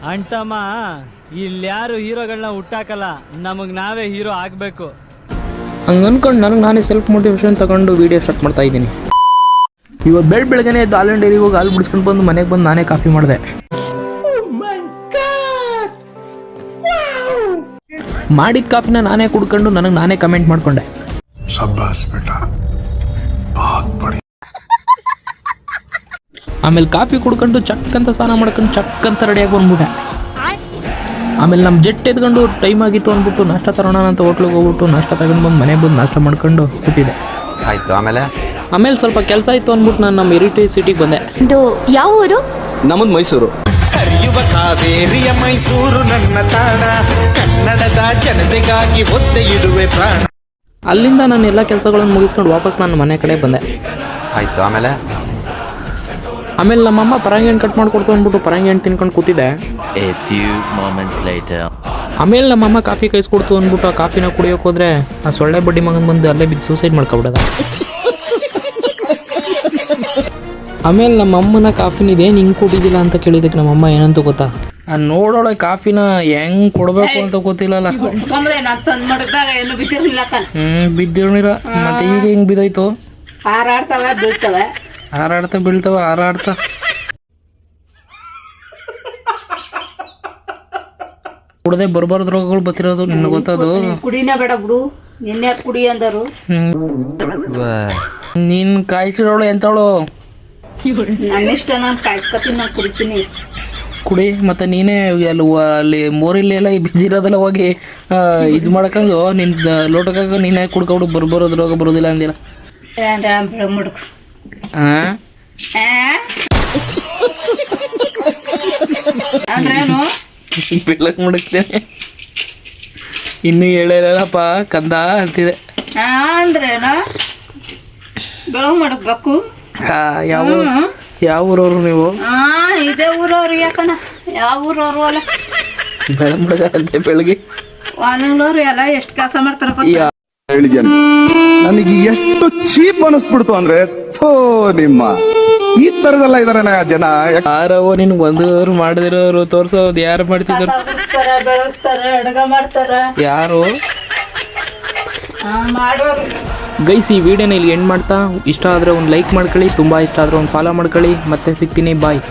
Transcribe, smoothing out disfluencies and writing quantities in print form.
ಅಂಟಮ್ಮ ಇಲ್ಯಾರು ಹೀರೋಗಳನ್ನ ಹುಟ್ಟಾಕಲ್ಲ, ನಮಗ್ ನಾವೇ ಹೀರೋ ಆಗ್ಬೇಕು. ಹಂಗೆ ಅನ್ಕೊಂಡು ನನಗೆ ನಾನೇ ಸೆಲ್ಫ್ ಮೋಟಿವೇಶನ್ ತಗೊಂಡು ವೀಡಿಯೋ ಸ್ಟಾರ್ಟ್ ಮಾಡ್ತಾ ಇದ್ದೀನಿ. ಇವತ್ತು ಬೆಳಗ್ಗೆನೆ ಎದ್ದು ಹಾಲು ಡೈರಿಗೆ ಹೋಗಿ ಹಾಲು ಬಿಡಿಸ್ಕೊಂಡು ಬಂದು ಮನೆಗೆ ಬಂದು ನಾನೇ ಕಾಫಿ ಮಾಡಿದೆ. ಮಾಡಿದ ಕಾಫಿನ ನಾನೇ ಕುಡ್ಕೊಂಡು ನನಗೆ ನಾನೇ ಕಮೆಂಟ್ ಮಾಡ್ಕೊಂಡೆ. ಆಮೇಲೆ ಕಾಫಿ ಕುಡ್ಕೊಂಡು ಚಕ್ ಅಂತ ಸ್ನಾನ ಮಾಡ್ಕೊಂಡು ಚಕ್ ಅಂತ ರೆಡಿಯಾಗಿ ಬಂದ್ಬಿಟ್ಟೆ. ಆಮೇಲೆ ನಮ್ಮ ಜೆಟ್ ಎದ್ಕೊಂಡು ಟೈಮ್ ಆಗಿತ್ತು ಅಂದ್ಬಿಟ್ಟು ನಾಷ್ಟ ತರೋಣ ಅಂತ ಹೋಟ್ಲಿಗೆ ಹೋಗ್ಬಿಟ್ಟು ನಾಷ್ಟ ತಗೊಂಡು ಬಂದು ಮನೆಗೆ ಬಂದು ನಾಷ್ಟ ಮಾಡ್ಕೊಂಡು ಕೂತಿದ್ದೆ. ಆಯ್ತು. ಆಮೇಲೆ ಸ್ವಲ್ಪ ಕೆಲಸ ಇತ್ತು ಅಂದ್ಬಿಟ್ಟು ನಾನು ನಮ್ಮ ಹೆರಿಟೇಜ್ ಸಿಟಿಗೆ ಬಂದೆ. ಇದು ಯಾವ ಊರು? ನಮ್ಮದು ಮೈಸೂರು. ಹರಿಯುವ ಕಾವೇರಿಯ ಮೈಸೂರು ನನ್ನ ತಾಣ, ಕನ್ನಡದ ಜನತೆಗಾಗಿ ಒತ್ತೆ ಇಡುವೆ ಪ್ರಾಣ. ಅಲ್ಲಿಂದ ನಾನು ಎಲ್ಲ ಕೆಲಸಗಳನ್ನು ಮುಗಿಸ್ಕೊಂಡು ವಾಪಸ್ ನಾನು ಮನೆ ಕಡೆ ಬಂದೆ. ಆಯ್ತು. ಆಮೇಲೆ ನಮ್ಮಮ್ಮ ಪರಂಗಿ ಹಣ್ಣು ಕಟ್ ಮಾಡಿಕೊಡ್ತು ಅಂದ್ಬಿಟ್ಟು ಪರಂಗಿ ಹಣ್ಣು ತಿನ್ಕೊಂಡು ಕೂತಿದ್ದೆ. ಆಮೇಲೆ ನಮ್ಮಮ್ಮ ಕಾಫಿ ಕೈಸ್ಕೊಡ್ತು ಅಂದ್ಬಿಟ್ಟು ಆ ಕಾಫಿನ ಕುಡಿಯೋಕೆ ಹೋದ್ರೆ ಆ ಸೊಳ್ಳೆ ಬಡ್ಡಿ ಮಗನ್ ಬಂದು ಅಲ್ಲೇ ಬಿದ್ದು ಸೂಸೈಡ್ ಮಾಡ್ಕೊಬಿಡೋದ. ಆಮೇಲೆ ನಮ್ಮಮ್ಮನ ಕಾಫಿನಿದೇನು ಹಿಂಗೆ ಕೊಟ್ಟಿದ್ದಿಲ್ಲ ಅಂತ ಕೇಳಿದಕ್ಕೆ ನಮ್ಮಮ್ಮ ಏನಂತ ಗೊತ್ತಾ, ನೋಡೋಳೆ ಕಾಫಿನ ಹೆಂಗ್ ಕೊಡ್ಬೇಕು ಅಂತ ಗೊತ್ತಿಲ್ಲಲ್ಲ. ಬಿದ್ದಿರಲಿಲ್ಲ. ಮತ್ತೆ ಈಗ ಹೆಂಗ್ ಬಿದ್ದೋಯ್ತು? ಹಾರಾಡ್ತಾ ಬೀಳ್ತಾವ. ಕುಡದೆ ಬರ್ಬಾರ್ದು ರೋಗಗಳು ಬರ್ತಿರೋದು ನಿನ್ನ ಗೊತ್ತದು. ಕುಡಿನೇ ಬೇಡ ಬಿಡು, ನಿನ್ನೆ ಕುಡಿ ಅಂದರು. ನೀನ್ ಕಾಯಿಸಿರೋಳು ಎಂತವಳು? ನನ್ನಿಷ್ಟ, ನಾನು ಕಾಯಿಸ್ಕೊತೀನಿ, ನಾನು ಕುಡಿತೀನಿ. ಕುಡಿ. ಮತ್ತೆ ನೀನೇ ಅಲ್ಲಿ ಮೋರಿಲ್ಲಿ ಎಲ್ಲ ಬಿದ್ದಿರೋದೆಲ್ಲ ಹೋಗಿ ಇದು ಮಾಡ್ಕೊಂಡು ನಿನ್ನ ಲೋಟಕ್ಕಾಗ ನೀನೇ ಕುಡ್ಕೊಂಡು ಬರ್ಬರೋದು ರೋಗ ಬರೋದಿಲ್ಲ ಅಂದಿಲ್ಲ. ಮುಡುಕು ಅಂದ್ರೇನು? ಬೆಳಕ್ ಮುಡುಕ್ತೇನೆ. ಇನ್ನು ಹೇಳಿಲ್ಲಪ್ಪ ಕಂದ ಅಂತಿದೆ. ಅಂದ್ರೇನು? ಬೆಳಗ್ ಮಡಗ್ಬೇಕು. ಯಾವ ಊರವ್ರು ನೀವು? ಇದೇ ಊರವ್ರು. ಯಾಕನ ಯಾವ ಊರವ್ರು ಅಲ್ಲ? ಬೆಳಗ್ ಮುಡುಗ ಅಂತೆ ಬೆಳಗ್ಗೆ ವಾನಂಗ್ಳವ್ರು ಎಲ್ಲ ಎಷ್ಟು ಕೆಲಸ ಮಾಡ್ತಾರಪ್ಪ. ನನಗೆ ಎಷ್ಟು ಚೀಪ್ ಅನಿಸ್ಬಿಡ್ತು ಅಂದ್ರೆ, ನಿಮ್ಮ ಈ ತರದೆಲ್ಲ ಇದಾರೆ ಜನ. ಯಾರವ ನಿನ್ ಒಂದೂರು ಮಾಡದಿರೋರು ತೋರ್ಸೋದು ಯಾರು ಮಾಡ್ತಿದ್ರು? ಬೆಳಗ್ತಾರೆ, ಅಡುಗ ಮಾಡ್ತಾರ ಯಾರು? ಮಾಡೋರು. ಗೈಸ್, ಈ ವಿಡಿಯೋನ ಇಲ್ಲಿ ಎಂಡ್ ಮಾಡ್ತಾ, ಇಷ್ಟ ಆದರೆ ಒಂದು ಲೈಕ್ ಮಾಡ್ಕೊಳ್ಳಿ, ತುಂಬ ಇಷ್ಟ ಆದರೆ ಒಂದು ಫಾಲೋ ಮಾಡ್ಕೊಳ್ಳಿ. ಮತ್ತೆ ಸಿಗ್ತೀನಿ, ಬಾಯ್.